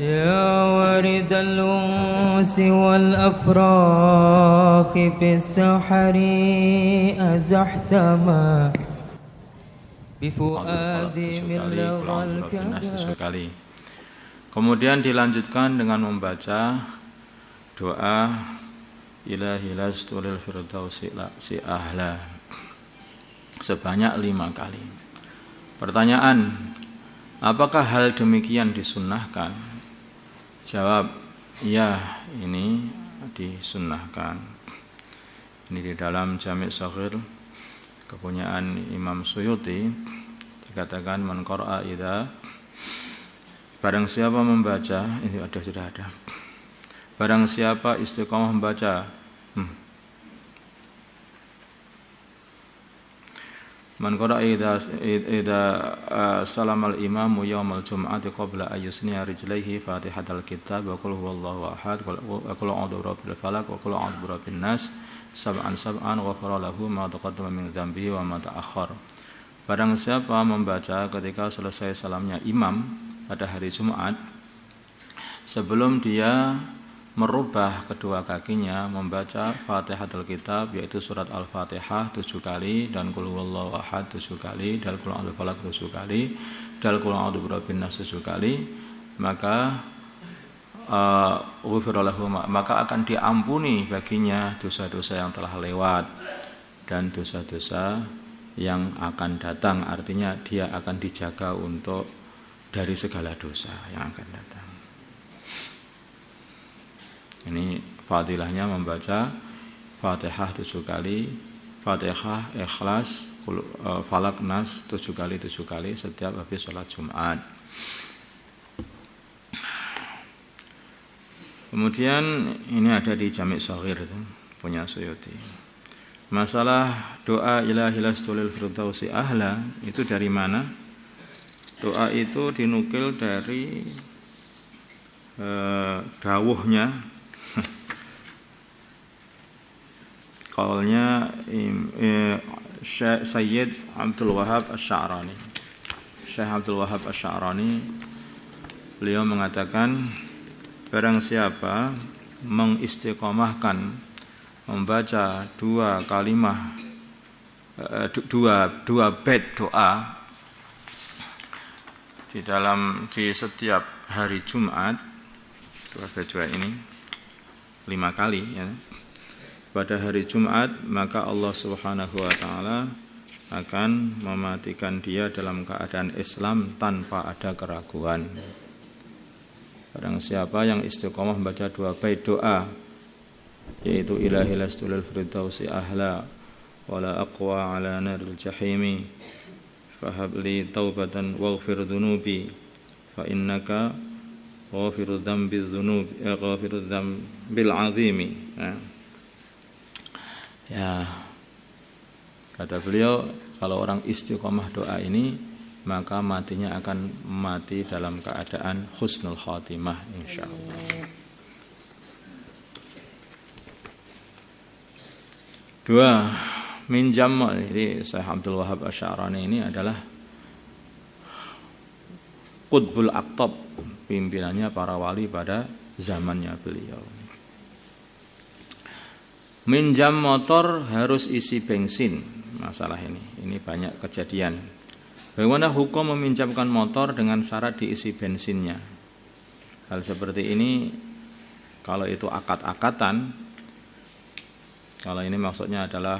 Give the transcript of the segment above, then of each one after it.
يا وارد الأنس والأفراخ في السحر أزحت ما بفؤادي من لظى الكبر. Kemudian dilanjutkan dengan membaca doa Ilahi lastulil firdausi si ahla sebanyak 5 kali. Pertanyaan, apakah hal demikian disunnahkan? Jawab, ya, ini disunnahkan. Ini di dalam Jami' Shaghir kepunyaan Imam Suyuti dikatakan man qara'a idza, barang siapa membaca, ini sudah ada. Barang siapa istiqamah membaca man qara'a idza salamal imamu yaumal jum'ati qabla ayyusniya rijlaihi fatihatal kitab wa qul huwallahu ahad wa qul a'udzu birabbil falaq wa qul a'udzu birabbin nas sab'an ghafara lahu ma taqaddama min dzambihi wa ma ta'akhkhar. Barang siapa membaca ketika selesai salamnya imam pada hari Jumat, sebelum dia merubah kedua kakinya membaca Fatihatul Kitab, yaitu surat Al-Fatihah 7 kali dan Qul huwallahu ahad 7 kali dan Qul a'udzu falaq 7 kali dan Qul a'udzu birabbin nas 7 kali, maka maka akan diampuni baginya dosa-dosa yang telah lewat dan dosa-dosa yang akan datang. Artinya dia akan dijaga untuk dari segala dosa yang akan datang. Ini fadilahnya membaca Fatihah 7 kali, Fatihah, Ikhlas, Falak, Nas 7 kali setiap habis sholat Jumat. Kemudian ini ada di Jami' Shaghir itu punya Suyuti. Masalah doa Ilahi lastulil firdausi ahla itu dari mana? Doa itu dinukil dari dawuhnya qaulnya Sayyid Abdul Wahab Asy-Sya'rani. Syekh Abdul Wahab Asy-Sya'rani beliau mengatakan, barang siapa mengistiqomahkan membaca 2 kalimah dua bait doa di setiap hari Jumat, 2 bait doa ini 5 kali ya, pada hari Jumat, maka Allah Subhanahu wa taala akan mematikan dia dalam keadaan Islam tanpa ada keraguan. Barang siapa yang istiqomah membaca 2 bait doa, yaitu Ilahi lastulil firdausi ahla wala aqwa ala naril jahimi fahabli taubatan waghfir dhunubi fa innaka ghafiru dzambi dzunubi ghafiru dzambil azimi. Ya, kata beliau, kalau orang istiqomah doa ini, maka matinya akan mati dalam keadaan husnul khatimah insyaallah. 2 minjam, jadi Syekh Abdul Wahab Asy-Sya'rani ini adalah Qutbul Aqtab, pimpinannya para wali pada zamannya beliau. Minjam motor harus isi bensin, masalah ini banyak kejadian. Bagaimana hukum meminjamkan motor dengan syarat diisi bensinnya? Hal seperti ini, kalau itu akad-akatan, kalau ini maksudnya adalah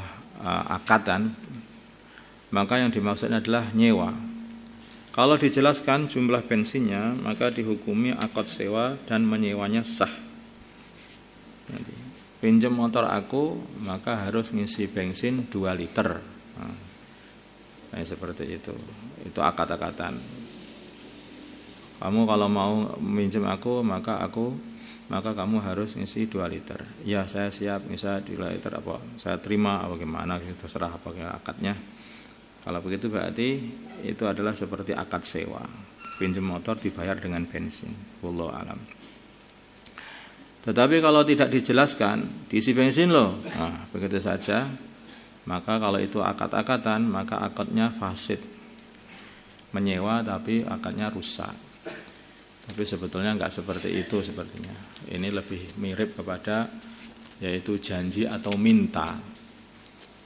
akatan, maka yang dimaksudnya adalah nyewa. Kalau dijelaskan jumlah bensinnya, maka dihukumi akad sewa dan menyewanya sah. Nanti, pinjam motor aku, maka harus ngisi bensin 2 liter. Nah, seperti itu akad-akatan. Kamu kalau mau minjem aku, maka kamu harus ngisi 2 liter. Ya, saya siap ngisi 2 liter apa? Saya terima apa gimana, terserah apa akadnya. Kalau begitu berarti itu adalah seperti akad sewa. Pinjam motor dibayar dengan bensin. Wallahu alam. Tetapi kalau tidak dijelaskan, diisi bensin loh. Nah, begitu saja. Maka kalau itu akad-akatan, maka akadnya fasid. Menyewa tapi akadnya rusak. Tapi sebetulnya enggak seperti itu sepertinya. Ini lebih mirip kepada yaitu janji atau minta.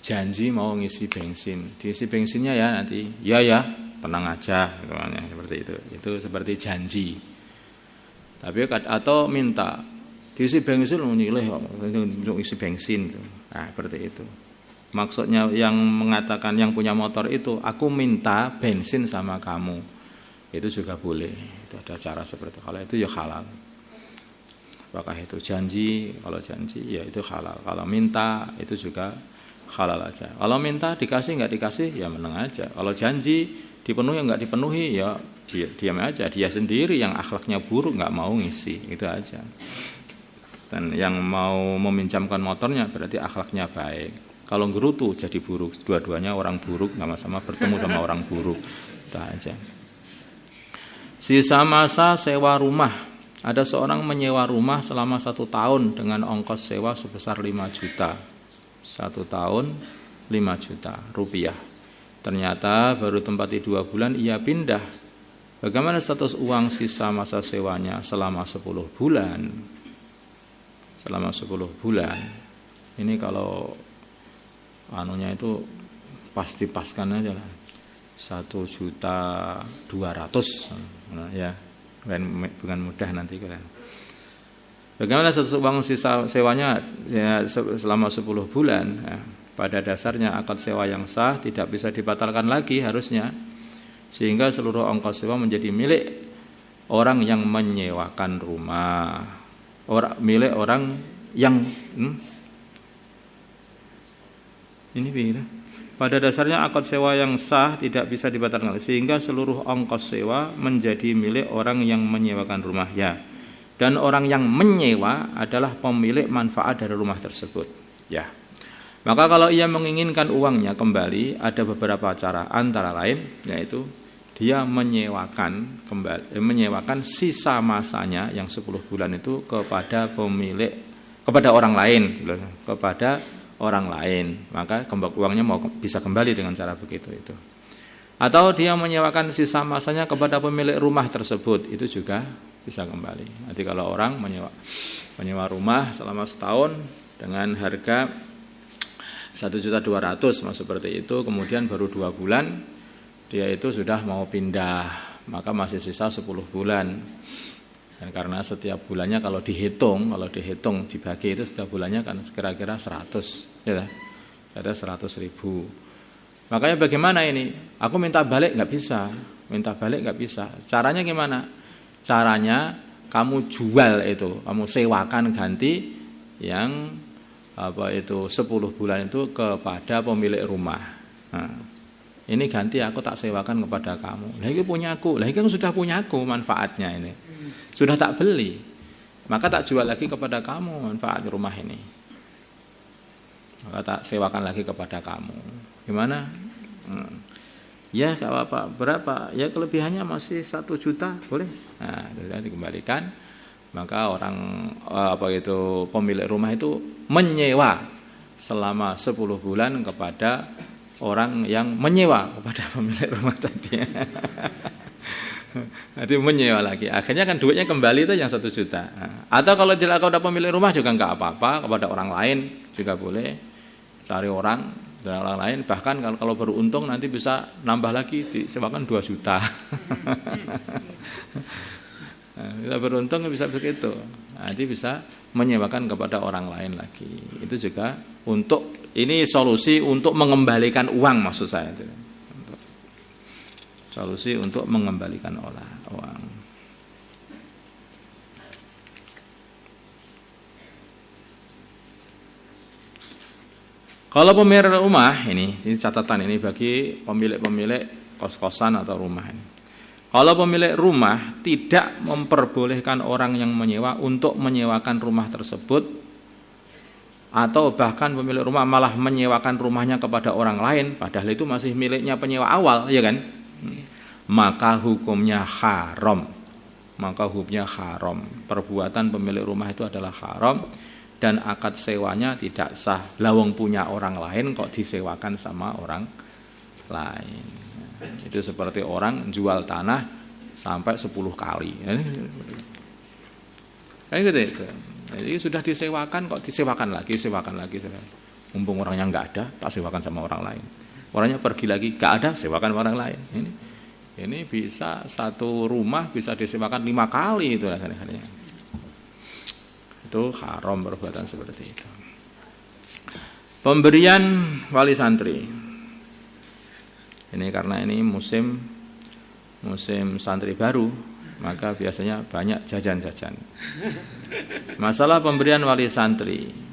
Janji mau ngisi bensin, diisi bensinnya ya nanti, ya tenang aja, gitu, seperti itu. Itu seperti janji. Tapi atau minta, diisi bensin nyileh untuk isi bensin, gitu. Nah seperti itu. Maksudnya yang mengatakan yang punya motor itu, aku minta bensin sama kamu, itu juga boleh. Itu ada cara seperti itu. Kalau itu ya halal. Apakah itu janji? Kalau janji ya itu halal. Kalau minta itu juga halal aja. Kalau minta dikasih nggak dikasih ya meneng aja. Kalau janji dipenuhi nggak dipenuhi ya diam aja. Dia sendiri yang akhlaknya buruk nggak mau ngisi, itu aja. Dan yang mau meminjamkan motornya berarti akhlaknya baik. Kalau gerutu jadi buruk. Dua-duanya orang buruk, sama-sama bertemu sama orang buruk, itu aja. Sisa masa sewa rumah. Ada seorang menyewa rumah selama 1 tahun dengan ongkos sewa sebesar 5 juta. 1 tahun 5 juta rupiah. Ternyata baru tempati 2 bulan ia pindah. Bagaimana status uang sisa masa sewanya selama 10 bulan? Selama 10 bulan. Ini kalau anunya itu pasti paskan aja lah. 1.200.000. Nah, ya. Bukan mudah nanti kalian. Bagaimana status uang sisa sewanya ya, selama 10 bulan? Ya, pada dasarnya akad sewa yang sah tidak bisa dibatalkan lagi harusnya, sehingga seluruh ongkos sewa menjadi milik orang yang menyewakan rumah, milik orang yang ini bila. Pada dasarnya akad sewa yang sah tidak bisa dibatalkan, sehingga seluruh ongkos sewa menjadi milik orang yang menyewakan rumah ya. Dan orang yang menyewa adalah pemilik manfaat dari rumah tersebut ya. Maka kalau ia menginginkan uangnya kembali ada beberapa cara, antara lain yaitu dia menyewakan sisa masanya yang 10 bulan itu kepada pemilik, kepada orang lain, orang lain, maka uangnya bisa kembali dengan cara begitu itu. Atau dia menyewakan sisa masanya kepada pemilik rumah tersebut, itu juga bisa kembali. Nanti kalau orang menyewa rumah selama setahun dengan harga 1.200.000 seperti itu, kemudian baru 2 bulan dia itu sudah mau pindah, maka masih sisa 10 bulan. Dan karena setiap bulannya kalau dihitung dibagi itu setiap bulannya kan kira-kira 100, ya, ada 100.000. Makanya bagaimana ini? Aku minta balik nggak bisa. Caranya gimana? Caranya kamu jual itu, kamu sewakan ganti yang 10 bulan itu kepada pemilik rumah. Nah, ini ganti aku tak sewakan kepada kamu. Lah ini punya aku. Lah ini kan sudah punya aku manfaatnya ini. Sudah tak beli, maka tak jual lagi kepada kamu manfaat rumah ini, maka tak sewakan lagi kepada kamu. Gimana? Ya gak apa-apa. Berapa? Ya kelebihannya masih 1 juta, boleh. Nah, sudah dikembalikan. Maka orang pemilik rumah itu menyewa selama 10 bulan kepada orang yang menyewa kepada pemilik rumah tadi. Nanti menyewa lagi, akhirnya kan duitnya kembali itu yang 1 juta. Atau kalau tidak ada pemilik rumah juga nggak apa-apa, kepada orang lain juga boleh, cari orang lain. Bahkan kalau beruntung nanti bisa nambah lagi, disewakan 2 juta. Bisa beruntung bisa begitu, nanti bisa menyewakan kepada orang lain lagi. Itu juga ini solusi untuk mengembalikan uang, maksud saya itu. Solusi untuk mengembalikan uang. Kalau pemilik rumah ini catatan ini bagi pemilik kos-kosan atau rumah ini. Kalau pemilik rumah tidak memperbolehkan orang yang menyewa untuk menyewakan rumah tersebut, atau bahkan pemilik rumah malah menyewakan rumahnya kepada orang lain, padahal itu masih miliknya penyewa awal, ya kan? Maka hukumnya haram. Perbuatan pemilik rumah itu adalah haram dan akad sewanya tidak sah. Lawang punya orang lain kok disewakan sama orang lain. Itu seperti orang jual tanah sampai 10 kali. Gitu. Jadi sudah disewakan kok disewakan lagi. Mumpung orangnya nggak ada, tak sewakan sama orang lain. Orangnya pergi lagi, nggak ada, sewakan orang lain. Ini bisa satu rumah bisa disewakan 5 kali itu rasanya. Itu haram perbuatan seperti itu. Pemberian wali santri. Ini karena ini musim santri baru, maka biasanya banyak jajan-jajan. Masalah pemberian wali santri.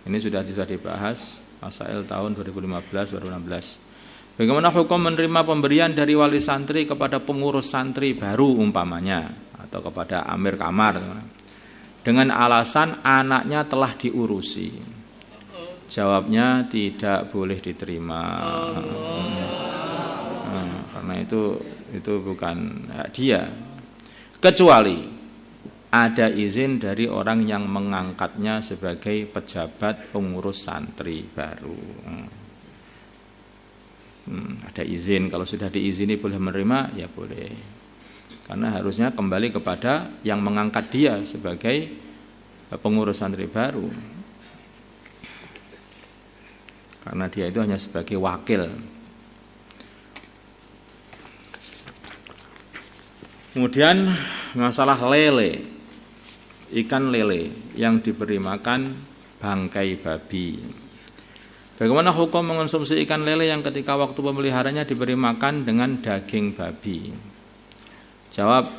Ini sudah dibahas Masail tahun 2015-2016. Bagaimana hukum menerima pemberian dari wali santri kepada pengurus santri baru umpamanya atau kepada amir kamar dengan alasan anaknya telah diurusi? Jawabnya tidak boleh diterima. Karena itu bukan hak dia. Kecuali ada izin dari orang yang mengangkatnya sebagai pejabat pengurus santri baru. Ada izin, kalau sudah diizini boleh menerima, ya boleh. Karena harusnya kembali kepada yang mengangkat dia sebagai pengurus santri baru. Karena dia itu hanya sebagai wakil. Kemudian masalah lele, ikan lele yang diberi makan bangkai babi. Bagaimana hukum mengonsumsi ikan lele yang ketika waktu pemeliharanya diberi makan dengan daging babi? Jawab,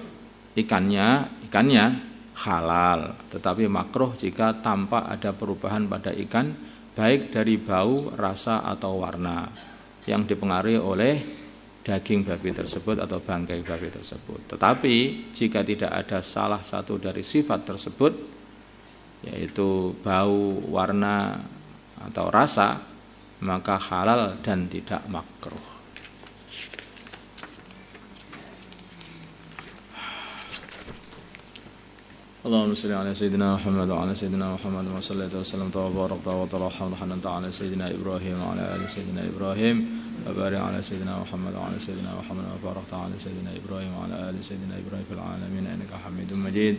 ikannya halal, tetapi makruh jika tampak ada perubahan pada ikan, baik dari bau, rasa atau warna yang dipengaruhi oleh daging babi tersebut atau bangkai babi tersebut. Tetapi jika tidak ada salah satu dari sifat tersebut, yaitu bau, warna atau rasa, maka halal dan tidak makruh. اللهم صل على سيدنا محمد وعلى سيدنا محمد وصلى وسلم وبارك وترحم وحننت على سيدنا إبراهيم وعلى آل سيدنا إبراهيم وبارك على سيدنا محمد وعلى سيدنا محمد وبارك على سيدنا إبراهيم وعلى آل سيدنا إبراهيم في العالمين إنك حميد مجيد.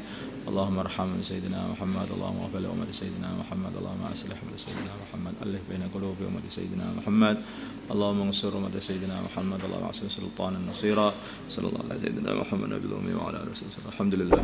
اللهم ارحم سيدنا محمد، اللهم اغفر لأمة سيدنا محمد، اللهم أصلح أمة سيدنا محمد، ألف بين قلوب أمة سيدنا محمد، اللهم انصر أمة سيدنا محمد، اللهم أحسن سلطانا نصيرا. صلى الله على سيدنا محمد نبي الأمي وعلى آله وصحبه. الحمد لله.